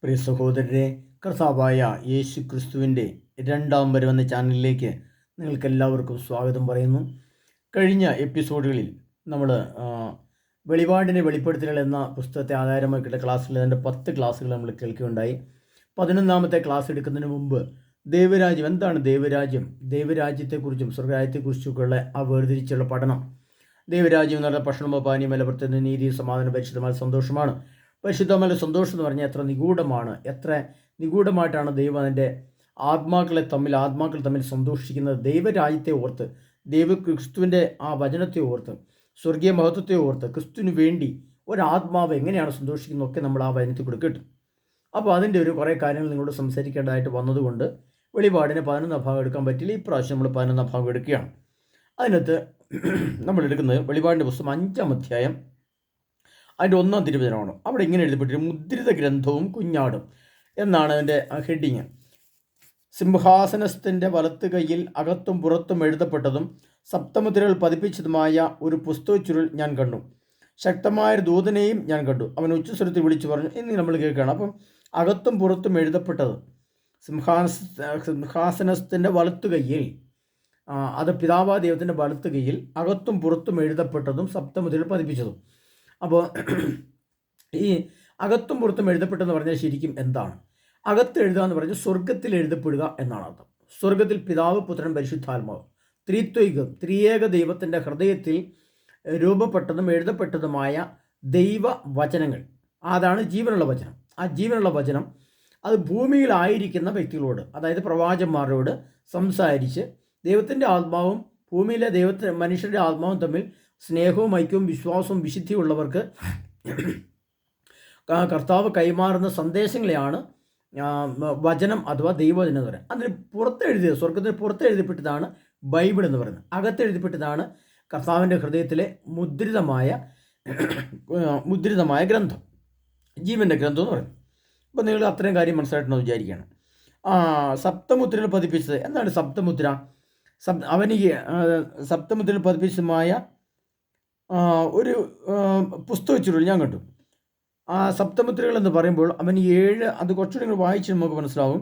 പ്രിയ സഹോദരരെ, കർത്താവായ യേശു ക്രിസ്തുവിൻ്റെ രണ്ടാം വരവെന്ന ചാനലിലേക്ക് നിങ്ങൾക്കെല്ലാവർക്കും സ്വാഗതം പറയുന്നു. കഴിഞ്ഞ എപ്പിസോഡുകളിൽ നമ്മൾ വെളിപാടിൻ്റെ വെളിപ്പെടുത്തലുകൾ എന്ന പുസ്തകത്തെ ആധാരമാക്കിയിട്ട് ക്ലാസ്സിൽ അതിൻ്റെ 10 ക്ലാസ്സുകൾ നമ്മൾ കേൾക്കുകയുണ്ടായി. 11ാമത്തെ ക്ലാസ് എടുക്കുന്നതിന് മുമ്പ് ദൈവരാജ്യം എന്താണ്, ദൈവരാജ്യത്തെക്കുറിച്ചും സ്വർഗരാജ്യത്തെക്കുറിച്ചൊക്കെയുള്ള ആ വേർതിരിച്ചുള്ള പഠനം. ദൈവരാജ്യം എന്ന് പറഞ്ഞാൽ ഭക്ഷണമോ പാനീയമോ അല്ല, നീതി, സമാധാനം, പരിശുദ്ധമായ സന്തോഷമാണ്. പരിശുദ്ധമായ സന്തോഷം എന്ന് പറഞ്ഞാൽ എത്ര നിഗൂഢമായിട്ടാണ് ദൈവം അതിൻ്റെ ആത്മാക്കൾ തമ്മിൽ സന്തോഷിക്കുന്നത്. ദൈവരാജ്യത്തെ ഓർത്ത്, ക്രിസ്തുവിൻ്റെ ആ വചനത്തെ ഓർത്ത്, സ്വർഗീയ മഹത്വത്തെ ഓർത്ത്, ക്രിസ്തുവിന് വേണ്ടി ഒരാത്മാവ് എങ്ങനെയാണ് സന്തോഷിക്കുന്നതൊക്കെ നമ്മൾ ആ വചനത്തിൽ കൂടെ കേട്ടു. അപ്പോൾ അതിൻ്റെ കുറേ കാര്യങ്ങൾ നിങ്ങളോട് സംസാരിക്കേണ്ടതായിട്ട് വന്നതുകൊണ്ട് വെളിപാടിന് 11 ഭാഗം എടുക്കാൻ പറ്റില്ല. ഇപ്രാവശ്യം നമ്മൾ 11 ഭാഗം എടുക്കുകയാണ്. അതിനകത്ത് നമ്മൾ എടുക്കുന്നത് വെളിപാടിൻ്റെ പുസ്തകം 5-ാം അധ്യായം അതിൻ്റെ 1-ാം തിരുവചനമാണ്. അവിടെ ഇങ്ങനെ എഴുതപ്പെട്ടിട്ട് മുദ്രിത ഗ്രന്ഥവും കുഞ്ഞാടും എന്നാണ് അതിൻ്റെ ഹെഡിങ്. സിംഹാസനസ്ഥൻ്റെ വലത്ത് കൈയിൽ അകത്തും പുറത്തും എഴുതപ്പെട്ടതും സപ്തമുദ്രകൾ പതിപ്പിച്ചതുമായ ഒരു പുസ്തകച്ചുരുൾ ഞാൻ കണ്ടു. ശക്തമായൊരു ദൂതനെയും ഞാൻ കണ്ടു. അവൻ ഉച്ചസ്വരത്തിൽ വിളിച്ചു പറഞ്ഞു എന്ന് നമ്മൾ കേൾക്കുകയാണ്. അപ്പം അകത്തും പുറത്തും എഴുതപ്പെട്ടത് സിംഹാസനസ്ഥൻ്റെ വലത്തു കൈയിൽ, അത് പിതാവാ ദൈവത്തിൻ്റെ വലത്ത് കൈയിൽ അകത്തും പുറത്തും എഴുതപ്പെട്ടതും സപ്തമുദ്രകൾ പതിപ്പിച്ചതും. അപ്പോൾ ഈ അകത്തും പുറത്തും എഴുതപ്പെട്ടെന്ന് പറഞ്ഞാൽ ശരിക്കും എന്താണ്? അകത്ത് എഴുതുക എന്ന് പറഞ്ഞാൽ സ്വർഗത്തിൽ എഴുതപ്പെടുക എന്നാണ് അർത്ഥം. സ്വർഗത്തിൽ പിതാവ്, പുത്രൻ, പരിശുദ്ധാത്മാവ്, ത്രിയേക ദൈവത്തിൻ്റെ ഹൃദയത്തിൽ രൂപപ്പെട്ടതും എഴുതപ്പെട്ടതുമായ ദൈവവചനങ്ങൾ, അതാണ് ജീവനുള്ള വചനം. ആ ജീവനുള്ള വചനം അത് ഭൂമിയിലായിരിക്കുന്ന വ്യക്തികളോട്, അതായത് പ്രവാചകന്മാരോട് സംസാരിച്ച് ദൈവത്തിൻ്റെ ആത്മാവും ഭൂമിയിലെ മനുഷ്യരുടെ ആത്മാവും തമ്മിൽ സ്നേഹവും ഐക്യവും വിശ്വാസവും വിശുദ്ധിയുള്ളവർക്ക് കർത്താവ് കൈമാറുന്ന സന്ദേശങ്ങളെയാണ് വചനം അഥവാ ദൈവവചനം എന്ന് പറയുന്നത്. അതിന് പുറത്തെഴുതിയത്, സ്വർഗത്തിന് പുറത്തെഴുതപ്പെട്ടതാണ് ബൈബിൾ എന്ന് പറയുന്നത്. അകത്തെഴുതപ്പെട്ടതാണ് കർത്താവിൻ്റെ ഹൃദയത്തിലെ മുദ്രിതമായ ഗ്രന്ഥം, ജീവൻ്റെ ഗ്രന്ഥം എന്ന് പറയുന്നത്. അപ്പോൾ നിങ്ങൾ അത്രയും കാര്യം മനസ്സിലായിട്ടെന്ന് വിചാരിക്കുകയാണ്. സപ്തമുദ്രകൾ പതിപ്പിച്ചത് എന്താണ്? സപ്തമുദ്ര സപ്തമുദ്രകൾ പതിപ്പിച്ചതുമായ ഒരു പുസ്തകച്ചുരുൾ ഞാൻ കണ്ടു. ആ സപ്തമുദ്രകൾ എന്ന് പറയുമ്പോൾ അവൻ 7, അത് കുറച്ചുകൂടി നിങ്ങൾ വായിച്ച് നമുക്ക് മനസ്സിലാവും.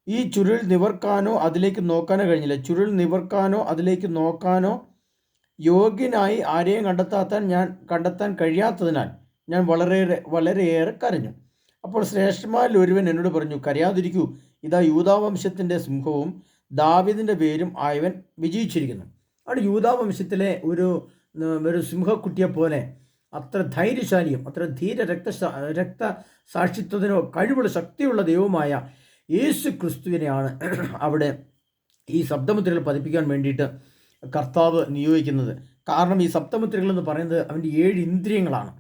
ഈ ചുരുൾ നിവർക്കാനോ അതിലേക്ക് നോക്കാനോ കഴിഞ്ഞില്ല. ചുരുൾ നിവർക്കാനോ അതിലേക്ക് നോക്കാനോ യോഗ്യനായി ആരെയും കണ്ടെത്താൻ കഴിയാത്തതിനാൽ ഞാൻ വളരെയേറെ കരഞ്ഞു. അപ്പോൾ ശ്രേഷ്ഠന്മാരിൽ ഒരുവൻ എന്നോട് പറഞ്ഞു, കരയാതിരിക്കൂ, ഇതാ യൂദാവംശത്തിൻ്റെ സിംഹവും ദാവീദിൻ്റെ പേരും ആയവൻ വിജയിച്ചിരിക്കുന്നു. അവിടെ യൂദാവംശത്തിലെ ഒരു സിംഹക്കുട്ടിയെ പോലെ അത്ര ധൈര്യശാലിയും അത്ര ധീര രക്തസാക്ഷിത്വത്തിനോ കഴിവുള്ള ശക്തിയുള്ള ദൈവമായ യേശു ക്രിസ്തുവിനെയാണ് അവിടെ ഈ സപ്തമുദ്രകൾ പതിപ്പിക്കാൻ വേണ്ടിയിട്ട് കർത്താവ് നിയോഗിക്കുന്നത്. കാരണം ഈ സപ്തമുദ്രകൾ എന്ന് പറയുന്നത് അവൻ്റെ 7 ഇന്ദ്രിയങ്ങളാണ്.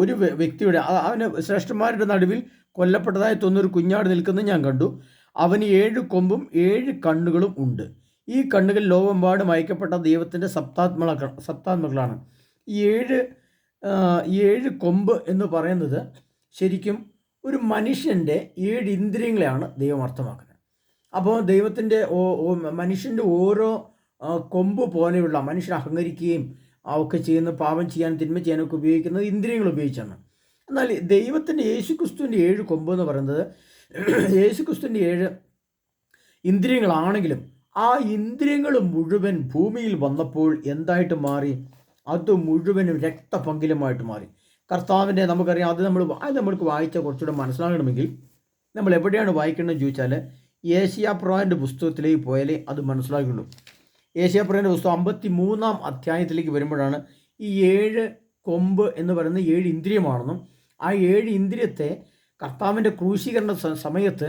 ഒരു വ്യക്തിയുടെ, അവന് ശ്രേഷ്ഠന്മാരുടെ നടുവിൽ കൊല്ലപ്പെട്ടതായി തോന്നുന്നൊരു കുഞ്ഞാട് നിൽക്കുന്നത് ഞാൻ കണ്ടു. അവന് 7 കൊമ്പും 7 കണ്ണുകളും ഉണ്ട്. ഈ കണ്ണുകൾ ലോകമെമ്പാടും അയക്കപ്പെട്ട ദൈവത്തിൻ്റെ സപ്താത്മകളാണ്. ഈ 7 കൊമ്പ് എന്ന് പറയുന്നത് ശരിക്കും ഒരു മനുഷ്യൻ്റെ 7 ഇന്ദ്രിയങ്ങളെയാണ് ദൈവം അർത്ഥമാക്കുന്നത്. അപ്പോൾ ദൈവത്തിൻ്റെ മനുഷ്യൻ്റെ ഓരോ കൊമ്പ് പോലെയുള്ള, മനുഷ്യൻ അഹങ്കരിക്കുകയും ഒക്കെ ചെയ്യുന്ന, പാപം ചെയ്യാൻ തിന്മ ചെയ്യാനൊക്കെ ഉപയോഗിക്കുന്നത് ഇന്ദ്രിയങ്ങൾ ഉപയോഗിച്ചാണ്. എന്നാൽ ദൈവത്തിൻ്റെ യേശുക്രിസ്തുവിൻ്റെ 7 കൊമ്പ് എന്ന് പറയുന്നത് യേശുക്രിസ്തുവിൻ്റെ 7 ഇന്ദ്രിയങ്ങളാണെങ്കിലും ആ ഇന്ദ്രിയങ്ങൾ മുഴുവൻ ഭൂമിയിൽ വന്നപ്പോൾ എന്തായിട്ട് മാറി? അത് മുഴുവനും രക്തപങ്കിലമായിട്ട് മാറി. കർത്താവിൻ്റെ നമുക്കറിയാം, അത് നമ്മൾക്ക് വായിച്ചാൽ കുറച്ചുകൂടെ മനസ്സിലാകണമെങ്കിൽ നമ്മൾ എവിടെയാണ് വായിക്കേണ്ടതെന്ന് ചോദിച്ചാൽ യേശയ്യാപ്രവാചകൻ്റെ പുസ്തകത്തിലേക്ക് പോയാലേ അത് മനസ്സിലാക്കുള്ളൂ. യേശയ്യാപ്രവാചകൻ്റെ പുസ്തകം 53-ാം അധ്യായത്തിലേക്ക് വരുമ്പോഴാണ് ഈ 7 കൊമ്പ് എന്ന് പറയുന്നത് 7 ഇന്ദ്രിയമാണെന്നും ആ 7 ഇന്ദ്രിയത്തെ കർത്താവിൻ്റെ ക്രൂശീകരണ സമയത്ത്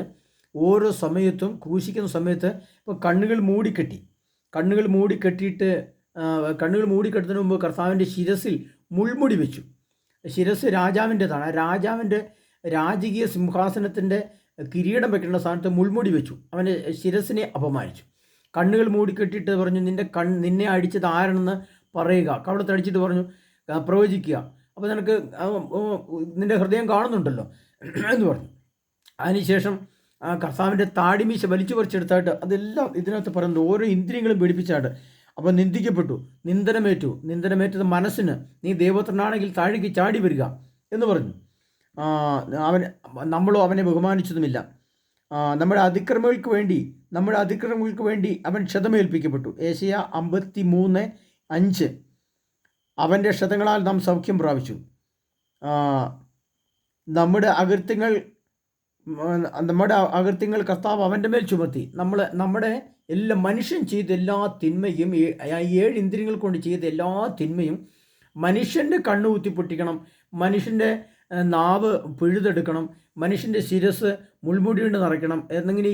ഓരോ സമയത്തും ക്രൂശിക്കുന്ന സമയത്ത് ഇപ്പോൾ കണ്ണുകൾ മൂടിക്കെട്ടുന്നതിന് മുമ്പ് കർത്താവിൻ്റെ ശിരസിൽ മുൾമുടി വെച്ചു. ശിരസ് രാജാവിൻ്റെതാണ്. രാജാവിൻ്റെ രാജകീയ സിംഹാസനത്തിൻ്റെ കിരീടം വെക്കേണ്ട സ്ഥാനത്ത് മുൾമുടി വെച്ചു. അവൻ്റെ ശിരസിനെ അപമാനിച്ചു. കണ്ണുകൾ മൂടിക്കെട്ടിയിട്ട് പറഞ്ഞു, നിന്നെ അടിച്ചത് ആരാണെന്ന് പറയുക. കവളത്തടിച്ചിട്ട് പറഞ്ഞു, പ്രവചിക്കുക. അപ്പോൾ നിനക്ക് നിൻ്റെ ഹൃദയം കാണുന്നുണ്ടല്ലോ എന്ന് പറഞ്ഞു. അതിനുശേഷം കർത്താവിൻ്റെ താടിമീശ വലിച്ചു പറിച്ചെടുത്തായിട്ട് അതെല്ലാം ഇതിനകത്ത് പറയുന്നത് ഓരോ ഇന്ദ്രിയങ്ങളും പീഡിപ്പിച്ചായിട്ട്. അപ്പോൾ നിന്ദിക്കപ്പെട്ടു, നിന്ദനമേറ്റത് മനസ്സിന്, നീ ദൈവത്തിനാണെങ്കിൽ താഴേക്ക് ചാടി വരിക എന്ന് പറഞ്ഞു. അവൻ നമ്മളോ അവനെ ബഹുമാനിച്ചതുമില്ല. നമ്മുടെ അതിക്രമങ്ങൾക്ക് വേണ്ടി അവൻ ക്ഷതമേൽപ്പിക്കപ്പെട്ടു. ഏശയ്യ 53:5. അവൻ്റെ ക്ഷതങ്ങളാൽ നാം സൗഖ്യം പ്രാപിച്ചു. നമ്മുടെ അകൃത്യങ്ങൾ കർത്താവ് അവൻ്റെ മേൽ ചുമത്തി. നമ്മുടെ മനുഷ്യൻ ചെയ്ത എല്ലാ തിന്മയും, 7 ഇന്ദ്രിയങ്ങൾ കൊണ്ട് ചെയ്ത എല്ലാ തിന്മയും മനുഷ്യൻ്റെ കണ്ണ് കുത്തിപ്പൊട്ടിക്കണം, മനുഷ്യൻ്റെ നാവ് പിഴുതെടുക്കണം, മനുഷ്യൻ്റെ ശിരസ് മുൾമുടി കൊണ്ട് നിറയ്ക്കണം എന്നിങ്ങനെ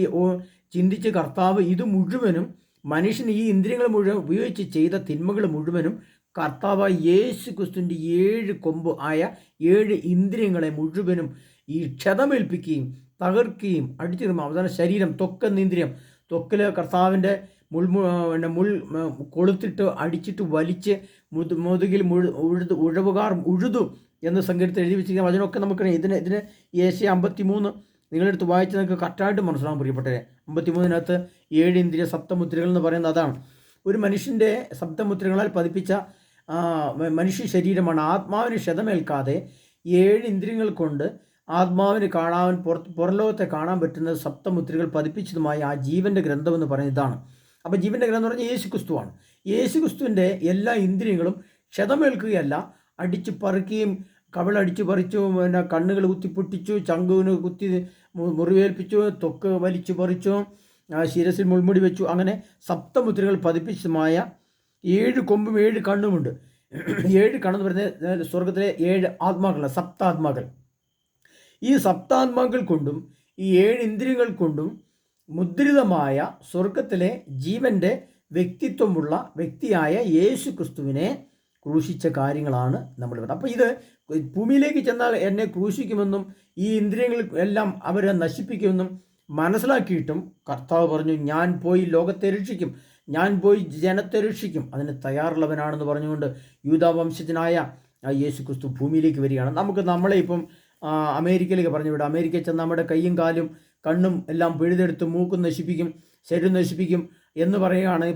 ചിന്തിച്ച് കർത്താവ് ഇത് മുഴുവനും മനുഷ്യൻ ഈ ഇന്ദ്രിയങ്ങൾ മുഴുവൻ ഉപയോഗിച്ച് ചെയ്ത തിന്മകൾ മുഴുവനും കർത്താവ് യേശു ക്രിസ്തുവിൻ്റെ 7 കൊമ്പ് ആയ 7 ഇന്ദ്രിയങ്ങളെ മുഴുവനും ഈ ക്ഷതമേൽപ്പിക്കുകയും തകർക്കുകയും അടിച്ചിടും. അവസാന ശരീരം, ത്വക്കെന്ന ഇന്ദ്രിയം, ത്വക്കിൽ കർത്താവിൻ്റെ മുൾ കൊളുത്തിട്ട് അടിച്ചിട്ട് വലിച്ച് മുതുകിൽ ഉഴുതു എന്ന് സങ്കീർത്തനം എഴുതി വെച്ചിരിക്കുന്ന വചനമൊക്കെ നമുക്കറിയാം. ഇതിന് ഏശയ്യ 53 നിങ്ങളെടുത്ത് വായിച്ച് നിങ്ങൾക്ക് കറക്റ്റായിട്ട് മനസ്സിലാകാൻ പ്രിയപ്പെട്ടവരെ. 53-നകത്ത് 7 ഇന്ദ്രിയ സപ്തമുദ്രകൾ എന്ന് പറയുന്നത് അതാണ്. ഒരു മനുഷ്യൻ്റെ സപ്തമുദ്രകളാൽ പതിപ്പിച്ച മനുഷ്യ ശരീരമാണ്. ആത്മാവിന് ക്ഷതമേൽക്കാതെ 7 ഇന്ദ്രിയങ്ങൾ കൊണ്ട് ആത്മാവിന് പുറലോകത്തെ കാണാൻ പറ്റുന്ന സപ്തമുദ്രകൾ പതിപ്പിച്ചതുമായ ആ ജീവൻ്റെ ഗ്രന്ഥം എന്ന് പറയുന്നത് ഇതാണ്. അപ്പോൾ ജീവൻ്റെ ഗ്രന്ഥം എന്ന് പറഞ്ഞാൽ യേശു ക്രിസ്തുവാണ്. യേശു ക്രിസ്തുവിൻ്റെ എല്ലാ ഇന്ദ്രിയങ്ങളും ക്ഷതമേൽക്കുകയല്ല, അടിച്ചു പറിക്കുകയും കവിളടിച്ചു പറിച്ചു, പിന്നെ കണ്ണുകൾ കുത്തിപ്പൊട്ടിച്ചു, ചങ്കുവിന് കുത്തി മുറിവേൽപ്പിച്ചു, ത്വക്ക് വലിച്ചു പറിച്ചു, ശിരസിൽ മുൾമുടി വെച്ചു. അങ്ങനെ സപ്തമുദ്രകൾ പതിപ്പിച്ചതുമായ 7 കൊമ്പും 7 കണ്ണുമുണ്ട്. 7 കണ്ണെന്ന് പറയുന്നത് സ്വർഗത്തിലെ 7 ആത്മാക്കളാണ്, സപ്താത്മാക്കൾ. ഈ സപ്താത്മാക്കൾ കൊണ്ടും ഈ 7 ഇന്ദ്രിയങ്ങൾ കൊണ്ടും മുദ്രിതമായ സ്വർഗത്തിലെ ജീവൻ്റെ വ്യക്തിത്വമുള്ള വ്യക്തിയായ യേശു ക്രിസ്തുവിനെ ക്രൂശിച്ച കാര്യങ്ങളാണ് നമ്മൾ പറയുന്നത്. അപ്പോൾ ഇത് ഭൂമിയിലേക്ക് ചെന്നാൽ എന്നെ ക്രൂശിക്കുമെന്നും ഈ ഇന്ദ്രിയങ്ങൾ എല്ലാം അവരെ നശിപ്പിക്കുമെന്നും മനസ്സിലാക്കിയിട്ടും കർത്താവ് പറഞ്ഞു, ഞാൻ പോയി ലോകത്തെ രക്ഷിക്കും, ഞാൻ പോയി ജനത്തെ രക്ഷിക്കും, അതിന് തയ്യാറുള്ളവനാണെന്ന് പറഞ്ഞുകൊണ്ട് യൂദാവംശജനായ യേശു ക്രിസ്തു ഭൂമിയിലേക്ക് വരികയാണ്. നമ്മളെ ഇപ്പം അമേരിക്കയിലേക്ക് പറഞ്ഞു വിടാം. അമേരിക്കയിൽ ചെന്ന് നമ്മുടെ കൈയും കാലും കണ്ണും എല്ലാം പിഴുതെടുത്ത് മൂക്കും നശിപ്പിക്കും, ശരീരം നശിപ്പിക്കും എന്ന്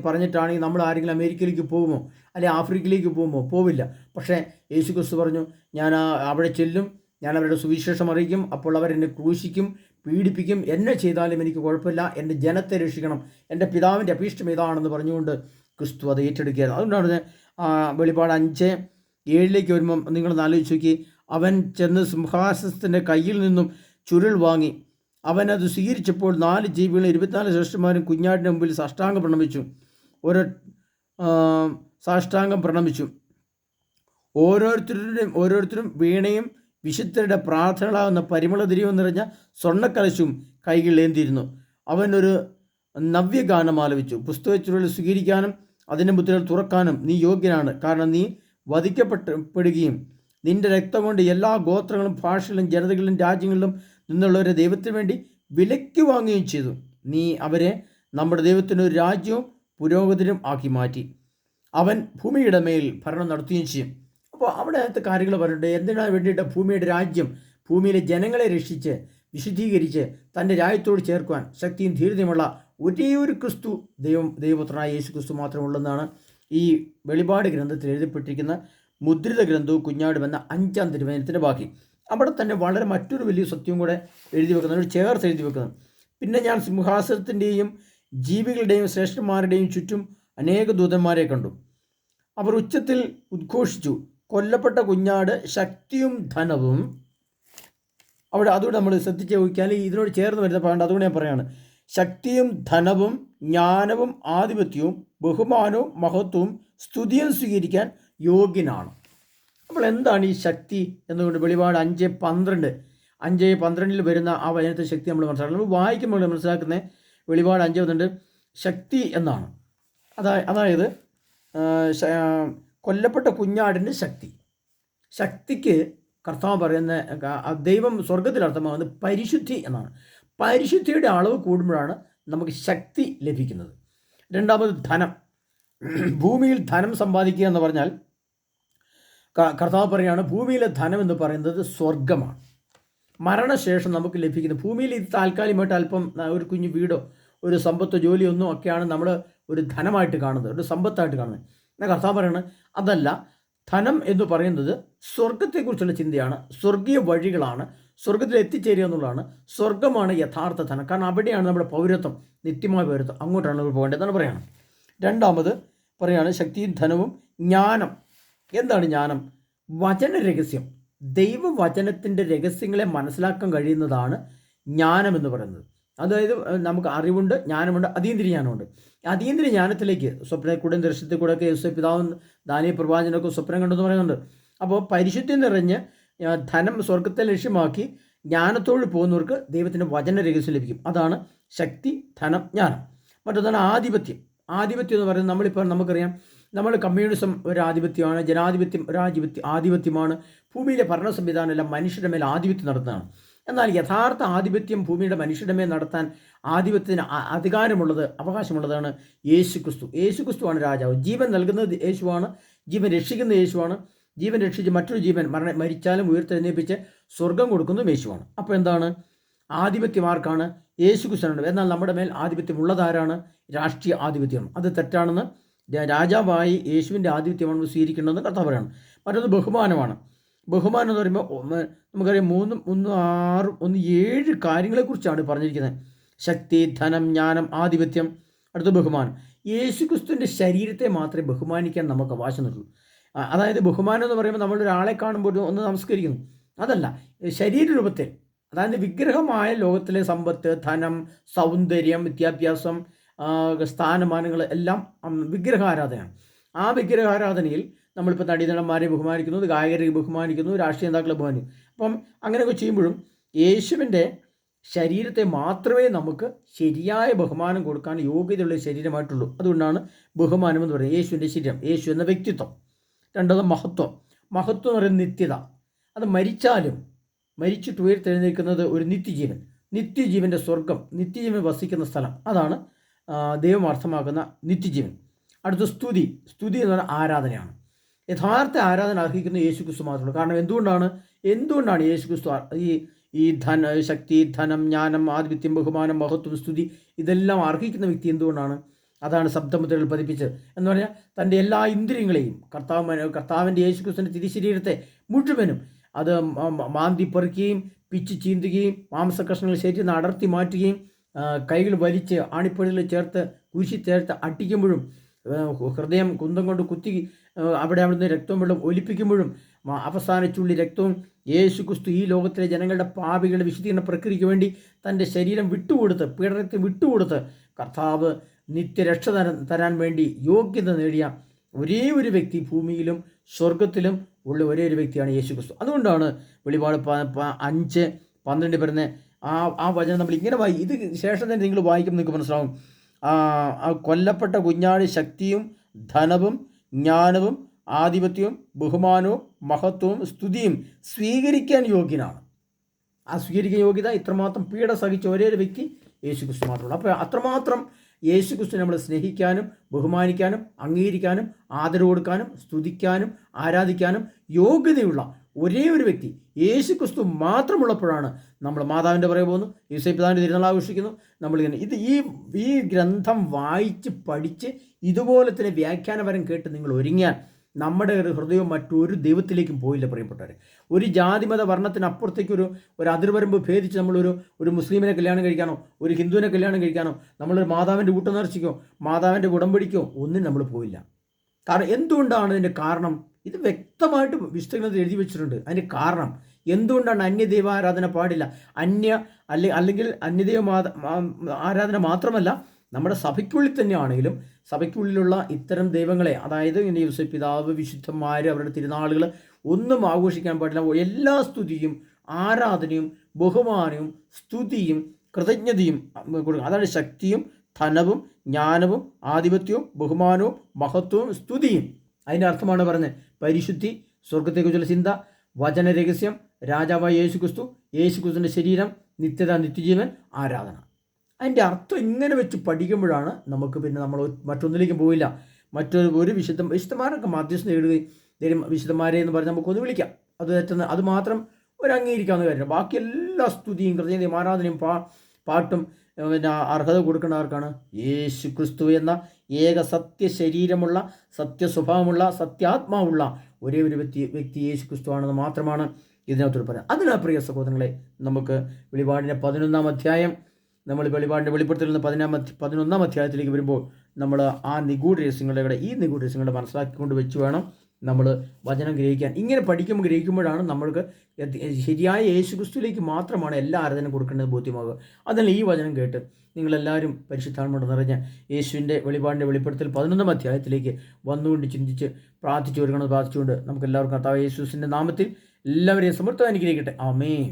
പറഞ്ഞിട്ടാണെങ്കിൽ നമ്മൾ ആരെങ്കിലും അമേരിക്കയിലേക്ക് പോകുമോ, അല്ലെങ്കിൽ ആഫ്രിക്കയിലേക്ക് പോകുമോ? പോവില്ല. പക്ഷേ യേശു ക്രിസ്തു പറഞ്ഞു, ഞാൻ അവിടെ ചെല്ലും, ഞാൻ അവരുടെ സുവിശേഷം അറിയിക്കും, അപ്പോൾ അവരെന്നെ ക്രൂശിക്കും, പീഡിപ്പിക്കും, എന്നെ ചെയ്താലും എനിക്ക് കുഴപ്പമില്ല, എൻ്റെ ജനത്തെ രക്ഷിക്കണം, എൻ്റെ പിതാവിൻ്റെ അഭീഷ്ടം ഇതാണെന്ന് പറഞ്ഞുകൊണ്ട് ക്രിസ്തു അത് ഏറ്റെടുക്കുകയായിരുന്നു. അതുകൊണ്ടാണ് വെളിപ്പാട് 5:7 വരുമ്പം നിങ്ങളൊന്ന് ആലോചിച്ച് നോക്കി. അവൻ ചെന്ന് സിംഹാസനത്തിൻ്റെ കയ്യിൽ നിന്നും ചുരുൾ വാങ്ങി, അവനത് സ്വീകരിച്ചപ്പോൾ 4 ജീവികളും 24 ശ്രേഷ്ഠന്മാരും കുഞ്ഞാടിൻ്റെ മുമ്പിൽ സാഷ്ടാംഗം പ്രണമിച്ചു. ഓരോരുത്തരും വീണയും വിശുദ്ധരുടെ പ്രാർത്ഥനകളാകുന്ന പരിമളതിരിയും നിറഞ്ഞ സ്വർണ്ണക്കലശവും കൈകളിലേന്തിയിരുന്നു. അവനൊരു നവ്യഗാനം ആലപിച്ചു. പുസ്തകച്ചുരുൾ സ്വീകരിക്കാനും അതിൻ്റെ മുദ്രകൾ തുറക്കാനും നീ യോഗ്യനാണ്, കാരണം നീ വധിക്കപ്പെടുകയും നിന്റെ രക്തം കൊണ്ട് എല്ലാ ഗോത്രങ്ങളും ഭാഷകളിലും ജനതകളിലും രാജ്യങ്ങളിലും നിന്നുള്ളവരെ ദൈവത്തിന് വേണ്ടി വിലയ്ക്ക് വാങ്ങുകയും ചെയ്തു. നീ അവരെ നമ്മുടെ ദൈവത്തിനൊരു രാജ്യവും പുരോഗതിനും ആക്കി മാറ്റി. അവൻ ഭൂമിയുടെ മേൽ ഭരണം നടത്തുകയും ചെയ്യും. അപ്പോൾ അവിടുത്തെ കാര്യങ്ങൾ പറഞ്ഞിട്ട് എന്തിനാണ് വേണ്ടിയിട്ട് ഭൂമിയുടെ രാജ്യം, ഭൂമിയിലെ ജനങ്ങളെ രക്ഷിച്ച് വിശുദ്ധീകരിച്ച് തൻ്റെ രാജ്യത്തോട് ചേർക്കുവാൻ ശക്തിയും ധീരതയുമുള്ള ഒരേ ഒരു ക്രിസ്തു ദൈവപുത്രനായ യേശു ക്രിസ്തു മാത്രമുള്ളതാണ് ഈ വെളിപാട് ഗ്രന്ഥത്തിൽ എഴുതപ്പെട്ടിരിക്കുന്ന മുദ്രിത ഗ്രന്ഥവും കുഞ്ഞാടും എന്ന 5-ാം തിരുവചനത്തിൻ്റെ ബാക്കി. അവിടെ തന്നെ വളരെ മറ്റൊരു വലിയ സത്യവും കൂടെ എഴുതി വെക്കുന്നത്, ചേർത്ത് എഴുതി വെക്കുന്നത്. പിന്നെ ഞാൻ സിംഹാസനത്തിൻ്റെയും ജീവികളുടെയും ശ്രേഷ്ഠന്മാരുടെയും ചുറ്റും അനേക ദൂതന്മാരെ കണ്ടു. അവർ ഉച്ചത്തിൽ ഉദ്ഘോഷിച്ചു, കൊല്ലപ്പെട്ട കുഞ്ഞാട് ശക്തിയും ധനവും. അതുകൊണ്ട് നമ്മൾ ശ്രദ്ധിച്ച് നോക്കിയാൽ ഇതിനോട് ചേർന്ന് വരുന്ന പാണ്ട്, അതുകൊണ്ട് ഞാൻ പറയുകയാണ്, ശക്തിയും ധനവും ജ്ഞാനവും ആധിപത്യവും ബഹുമാനവും മഹത്വവും സ്തുതിയും സ്വീകരിക്കാൻ യോഗ്യനാണ്. അപ്പോൾ എന്താണ് ഈ ശക്തി എന്നുകൊണ്ട് വെളിപാട് 5:12 വരുന്ന ആ വചനത്തെ ശക്തി നമ്മൾ മനസ്സിലാക്കണം. നമ്മൾ വായിക്കുമ്പോൾ മനസ്സിലാക്കുന്നത് വെളിപാട് 5:12 ശക്തി എന്നാണ്. അതായത് കൊല്ലപ്പെട്ട കുഞ്ഞാടിൻ്റെ ശക്തിക്ക് കർത്താവ് പറയുന്ന ദൈവം സ്വർഗത്തിൽ അർത്ഥമാകുന്നത് പരിശുദ്ധി എന്നാണ്. പരിശുദ്ധിയുടെ അളവ് കൂടുമ്പോഴാണ് നമുക്ക് ശക്തി ലഭിക്കുന്നത്. രണ്ടാമത് ധനം. ഭൂമിയിൽ ധനം സമ്പാദിക്കുക എന്ന് പറഞ്ഞാൽ കർത്താവ് പറയുകയാണ്, ഭൂമിയിലെ ധനം എന്ന് പറയുന്നത് സ്വർഗമാണ്. മരണശേഷം നമുക്ക് ലഭിക്കുന്ന ഭൂമിയിൽ ഇത് താൽക്കാലികമായിട്ട് അല്പം ഒരു കുഞ്ഞു വീടോ ഒരു സമ്പത്തോ ജോലിയോ ഒന്നും ഒക്കെയാണ് നമ്മൾ ഒരു ധനമായിട്ട് കാണുന്നത്, ഒരു സമ്പത്തായിട്ട് കാണുന്നത്. എന്നാൽ കർത്താവ് പറയുന്നത് അതല്ല, ധനം എന്ന് പറയുന്നത് സ്വർഗത്തെക്കുറിച്ചുള്ള ചിന്തയാണ്, സ്വർഗീയ വഴികളാണ്, സ്വർഗത്തിൽ എത്തിച്ചേരുക എന്നുള്ളതാണ്. സ്വർഗമാണ് യഥാർത്ഥ ധനം. കാരണം അവിടെയാണ് നമ്മുടെ പൗരത്വം, നിത്യമായ പൗരത്വം. അങ്ങോട്ടാണ് നമ്മൾ പോകേണ്ടതെന്നാണ് പറയുന്നത്. രണ്ടാമത് പറയുകയാണ് ശക്തിയും ധനവും ജ്ഞാനം. എന്താണ് ജ്ഞാനം? വചനരഹസ്യം, ദൈവവചനത്തിൻ്റെ രഹസ്യങ്ങളെ മനസ്സിലാക്കാൻ കഴിയുന്നതാണ് ജ്ഞാനം എന്ന് പറയുന്നത്. അതായത് നമുക്ക് അറിവുണ്ട്, ജ്ഞാനമുണ്ട്, അതീന്ദ്രിയ ജ്ഞാനമുണ്ട്. അതീന്ദ്രിയ ജ്ഞാനത്തിലേക്ക് സ്വപ്നക്കൂടെ ദർശനത്തിൽ കൂടെയൊക്കെ യേശു പിതാവും ദാനിയേൽ പ്രവാചകനൊക്കെ സ്വപ്നം കണ്ടെന്ന് പറയുന്നുണ്ട്. അപ്പോൾ പരിശുദ്ധി നിറഞ്ഞ് ധനം സ്വർഗത്തെ ലക്ഷ്യമാക്കി ജ്ഞാനത്തോട് പോകുന്നവർക്ക് ദൈവത്തിൻ്റെ വചന രഹസ്യം ലഭിക്കും. അതാണ് ശക്തി, ധനം, ജ്ഞാനം. മറ്റൊന്നാണ് ആധിപത്യം. ആധിപത്യം എന്ന് പറയുന്നത് നമ്മളിപ്പോൾ നമുക്കറിയാം, നമ്മൾ കമ്മ്യൂണിസം ഒരു ആധിപത്യമാണ്, ജനാധിപത്യം ഒരു ആധിപത്യമാണ്. ഭൂമിയിലെ ഭരണ സംവിധാനം എല്ലാം മനുഷ്യരുടെ മേൽ ആധിപത്യം നടത്തുന്നതാണ്. എന്നാൽ യഥാർത്ഥ ആധിപത്യം ഭൂമിയുടെ മനുഷ്യരുടെ മേൽ നടത്താൻ ആധിപത്യത്തിന് അധികാരമുള്ളത്, അവകാശമുള്ളതാണ് യേശു ക്രിസ്തു. യേശു ക്രിസ്തുവാണ് രാജാവ്. ജീവൻ നൽകുന്നത് യേശുവാണ്, ജീവൻ രക്ഷിക്കുന്ന യേശുവാണ്. ജീവൻ രക്ഷിച്ച് മറ്റൊരു ജീവൻ മരിച്ചാലും ഉയർത്തെഴുന്നേൽപ്പിച്ച് സ്വർഗം കൊടുക്കുന്നതും യേശുവാണ്. അപ്പോൾ എന്താണ് ആധിപത്യം? ആർക്കാണ്? യേശു ക്രിസ്തുവിനുണ്ട്. എന്നാൽ നമ്മുടെ മേൽ ആധിപത്യം ഉള്ളതാരാണ്? രാഷ്ട്രീയ ആധിപത്യമാണ്. അത് തെറ്റാണെന്ന്. രാജാവായി യേശുവിൻ്റെ ആധിപത്യമാണ് സ്വീകരിക്കേണ്ടതെന്ന് കർത്താവ് പറയാണ്. മറ്റൊന്ന് ബഹുമാനമാണ്. ബഹുമാനം എന്ന് പറയുമ്പോൾ നമുക്കറിയാം 7 കാര്യങ്ങളെക്കുറിച്ചാണ് പറഞ്ഞിരിക്കുന്നത്. ശക്തി, ധനം, ജ്ഞാനം, ആധിപത്യം. അടുത്ത ബഹുമാനം. യേശു ക്രിസ്തുവിൻ്റെ ശരീരത്തെ മാത്രമേ ബഹുമാനിക്കാൻ നമുക്ക് അവകാശമുള്ളൂ. അതായത് ബഹുമാനം എന്ന് പറയുമ്പോൾ നമ്മളൊരാളെ കാണുമ്പോൾ ഒന്ന് നമസ്കരിക്കുന്നു, അതല്ല. ശരീരരൂപത്തിൽ, അതായത് വിഗ്രഹമായ ലോകത്തിലെ സമ്പത്ത്, ധനം, സൗന്ദര്യം, വിദ്യാഭ്യാസം, സ്ഥാനമാനങ്ങൾ എല്ലാം വിഗ്രഹാരാധനയാണ്. ആ വിഗ്രഹാരാധനയിൽ നമ്മളിപ്പോൾ നടീനടന്മാരെ ബഹുമാനിക്കുന്നു, ഗായകരെ ബഹുമാനിക്കുന്നു, രാഷ്ട്രീയ നേതാക്കളെ ബഹുമാനിക്കുന്നു. അപ്പം അങ്ങനെയൊക്കെ ചെയ്യുമ്പോഴും യേശുവിൻ്റെ ശരീരത്തെ മാത്രമേ നമുക്ക് ശരിയായ ബഹുമാനം കൊടുക്കാൻ യോഗ്യതയുള്ള ശരീരമായിട്ടുള്ളൂ. അതുകൊണ്ടാണ് ബഹുമാനം എന്ന് പറയുന്നത്. യേശുവിൻ്റെ ശരീരം, യേശു എന്ന വ്യക്തിത്വം. രണ്ടാമത് മഹത്വം. മഹത്വം എന്ന് പറയുന്നത് നിത്യത. അത് മരിച്ചാലും മരിച്ചിട്ട് ഉയർത്തെഴുന്നേൽക്കുന്നത് ഒരു നിത്യജീവൻ, നിത്യജീവൻ്റെ സ്വർഗം, നിത്യജീവൻ വസിക്കുന്ന സ്ഥലം. അതാണ് ദൈവം അർത്ഥമാക്കുന്ന നിത്യജീവൻ. അടുത്ത സ്തുതി. സ്തുതി എന്ന് പറഞ്ഞാൽ ആരാധനയാണ്. യഥാർത്ഥ ആരാധന അർഹിക്കുന്ന യേശു ക്രിസ്തു മാത്രമേ. കാരണം എന്തുകൊണ്ടാണ് യേശു ക്രിസ്തു ഈ ശക്തി, ധനം, ജ്ഞാനം, ആധിപത്യം, ബഹുമാനം, മഹത്വം, സ്തുതി ഇതെല്ലാം അർഹിക്കുന്ന വ്യക്തി എന്തുകൊണ്ടാണ്? അതാണ് ശബ്ദമുദ്രകൾ പതിപ്പിച്ചത് എന്ന് പറഞ്ഞാൽ തൻ്റെ എല്ലാ ഇന്ദ്രിയങ്ങളെയും കർത്താവിൻ്റെ യേശു ക്രിസ്തുവിൻ്റെ തിരുശരീരത്തെ മുഴുവനും അത് മാന്തി പറിക്കുകയും പിച്ച് ചീന്തുകയും മാംസകഷ്ണങ്ങൾ ശരീരത്തിൽ അടർത്തി മാറ്റുകയും കൈകൾ വലിച്ച് ആണിപ്പടിയിൽ ചേർത്ത് കുരിശി ചേർത്ത് അട്ടിക്കുമ്പോഴും ഹൃദയം കുന്തം കൊണ്ട് കുത്തി അവിടുന്ന് രക്തവും വെള്ളം ഒലിപ്പിക്കുമ്പോഴും അവസാന ചുള്ളി രക്തവും യേശു ക്രിസ്തു ഈ ലോകത്തിലെ ജനങ്ങളുടെ പാപികളുടെ വിശുദ്ധീകരണ പ്രക്രിയയ്ക്ക് വേണ്ടി തൻ്റെ ശരീരം വിട്ടുകൊടുത്ത്, പീഡനത്തെ വിട്ടുകൊടുത്ത് കർത്താവ് നിത്യരക്ഷ തരാൻ വേണ്ടി യോഗ്യത നേടിയ ഒരേ ഒരു വ്യക്തി ഭൂമിയിലും സ്വർഗത്തിലും ഉള്ള ഒരേ ഒരു വ്യക്തിയാണ് യേശു ക്രിസ്തു. അതുകൊണ്ടാണ് വെളിപാട് 5:12 പറയുന്നത് ആ വചനം നമ്മൾ ഇങ്ങനെ ഇത് ശേഷം തന്നെ നിങ്ങൾ വായിക്കുമ്പോൾ നിങ്ങൾക്ക് മനസ്സിലാവും. കൊല്ലപ്പെട്ട കുഞ്ഞാട് ശക്തിയും ധനവും ജ്ഞാനവും ആധിപത്യവും ബഹുമാനവും മഹത്വവും സ്തുതിയും സ്വീകരിക്കാൻ യോഗ്യനാണ്. ആ സ്വീകരിക്കാൻ യോഗ്യത ഇത്രമാത്രം പീഡ സഹിച്ച ഒരേ ഒരു വ്യക്തി യേശു ക്രിസ്തു മാത്രമുള്ളൂ. അപ്പോൾ അത്രമാത്രം യേശു ക്രിസ്തു നമ്മൾ സ്നേഹിക്കാനും ബഹുമാനിക്കാനും അംഗീകരിക്കാനും ആദരവ് കൊടുക്കാനും സ്തുതിക്കാനും ആരാധിക്കാനും യോഗ്യതയുള്ള ഒരേ ഒരു വ്യക്തി യേശു ക്രിസ്തു മാത്രമുള്ളപ്പോഴാണ് നമ്മൾ മാതാവിൻ്റെ പുറകെ പോകുന്നു, യേശു പിതാവിൻ്റെ തിരുനാൾ ആഘോഷിക്കുന്നു. നമ്മളിങ്ങനെ ഈ ഗ്രന്ഥം വായിച്ച് പഠിച്ച് ഇതുപോലെ തന്നെ വ്യാഖ്യാനപരം കേട്ട് നിങ്ങൾ ഒരുങ്ങിയാൽ നമ്മുടെ ഹൃദയവും മറ്റൊരു ദൈവത്തിലേക്കും പോയില്ല പ്രിയപ്പെട്ടവരെ. ഒരു ജാതിമത വർണ്ണത്തിനപ്പുറത്തേക്ക് ഒരു അതിർവരമ്പ് ഭേദിച്ച് ഒരു മുസ്ലിമിനെ കല്യാണം കഴിക്കാനോ ഒരു ഹിന്ദുവിനെ കല്യാണം കഴിക്കാനോ നമ്മളൊരു മാതാവിൻ്റെ ഊട്ടുനേർച്ചയ്ക്കോ മാതാവിൻ്റെ ഉടമ്പടിക്കോ ഒന്നും നമ്മൾ പോയില്ല. കാരണം എന്തുകൊണ്ടാണ് ഇതിൻ്റെ കാരണം? ഇത് വ്യക്തമായിട്ട് വിശുദ്ധഗ്രന്ഥത്തിൽ എഴുതി വെച്ചിട്ടുണ്ട്. അതിൻ്റെ കാരണം എന്തുകൊണ്ടാണ് അന്യദൈവാരാധന പാടില്ല. അല്ലെങ്കിൽ അന്യദൈവ ആരാധന മാത്രമല്ല, നമ്മുടെ സഭയ്ക്കുള്ളിൽ തന്നെയാണെങ്കിലും സഭയ്ക്കുള്ളിലുള്ള ഇത്തരം ദൈവങ്ങളെ, അതായത് യേശു പിതാവ്, വിശുദ്ധന്മാർ, അവരുടെ തിരുനാളുകൾ ഒന്നും ആഘോഷിക്കാൻ പാടില്ല. എല്ലാ സ്തുതിയും ആരാധനയും ബഹുമാനവും സ്തുതിയും കൃതജ്ഞതയും കൊടുക്കുക. അതാണ് ശക്തിയും ധനവും ജ്ഞാനവും ആധിപത്യവും ബഹുമാനവും മഹത്വവും സ്തുതിയും. അതിൻ്റെ അർത്ഥമാണ് പറഞ്ഞത് പരിശുദ്ധി, സ്വർഗത്തെക്കുറിച്ചുള്ള ചിന്ത, വചനരഹസ്യം, രാജാവായ യേശു ക്രിസ്തുവിൻ്റെ ശരീരം, നിത്യത, നിത്യജീവൻ, ആരാധന. അതിൻ്റെ അർത്ഥം ഇങ്ങനെ വെച്ച് പഠിക്കുമ്പോഴാണ് നമുക്ക് പിന്നെ നമ്മൾ മറ്റൊന്നിലേക്കും പോയില്ല. ഒരു വിശുദ്ധന്മാരൊക്കെ മധ്യസ്ഥം നേടുകയും വിശുദ്ധന്മാരെ എന്ന് പറഞ്ഞ് നമുക്കൊന്ന് വിളിക്കാം. അത് തെറ്റുന്ന അത് മാത്രം ഒരു അംഗീകരിക്കാവുന്ന കാര്യമാണ്. ബാക്കി എല്ലാ സ്തുതിയും കൃതജ്ഞതയും ആരാധനയും പാട്ടും പിന്നെ അർഹത കൊടുക്കുന്ന ആർക്കാണ്? യേശു ക്രിസ്തു എന്ന ഏക സത്യ ശരീരമുള്ള, സത്യ സ്വഭാവമുള്ള, സത്യാത്മാവുള്ള ഒരേ ഒരു വ്യക്തി യേശു ക്രിസ്തുവാണെന്ന് മാത്രമാണ് ഇതിനകത്തോട് പറയാം. അതിനാൽ പ്രിയ സഹോദരങ്ങളെ, നമുക്ക് വെളിപാടിൻ്റെ 11-ാം അധ്യായം, നമ്മൾ വെളിപാടിൻ്റെ വെളിപ്പെടുത്തൽ 11-ാം അധ്യായത്തിലേക്ക് വരുമ്പോൾ നമ്മൾ ആ നിഗൂഢ രഹസ്യങ്ങളുടെ ഈ നിഗൂഢ രഹസ്യങ്ങളെ മനസ്സിലാക്കിക്കൊണ്ട് വെച്ച് വേണം നമ്മൾ വചനം ഗ്രഹിക്കാൻ. ഇങ്ങനെ ഗ്രഹിക്കുമ്പോഴാണ് നമ്മൾക്ക് ശരിയായ യേശു ക്രിസ്തുവിലേക്ക് മാത്രമാണ് എല്ലാ ആരാധനയും കൊടുക്കേണ്ടത് ബോധ്യമാകുക. അതിനാൽ ഈ വചനം കേട്ട് നിങ്ങളെല്ലാവരും പരിശുദ്ധാത്മാവ് നിറഞ്ഞ യേശുവിൻ്റെ വെളിപാടിൻ്റെ വെളിപ്പെടുത്തൽ 11-ാം അധ്യായത്തിലേക്ക് വന്നുകൊണ്ട് ചിന്തിച്ച് പ്രാർത്ഥിച്ചുകൊണ്ട് നമുക്ക് എല്ലാവർക്കും കർത്താവ് യേശുവിൻ്റെ നാമത്തിൽ എല്ലാവരെയും സമൃദ്ധമായി അനുഗ്രഹിക്കട്ടെ. ആമേൻ.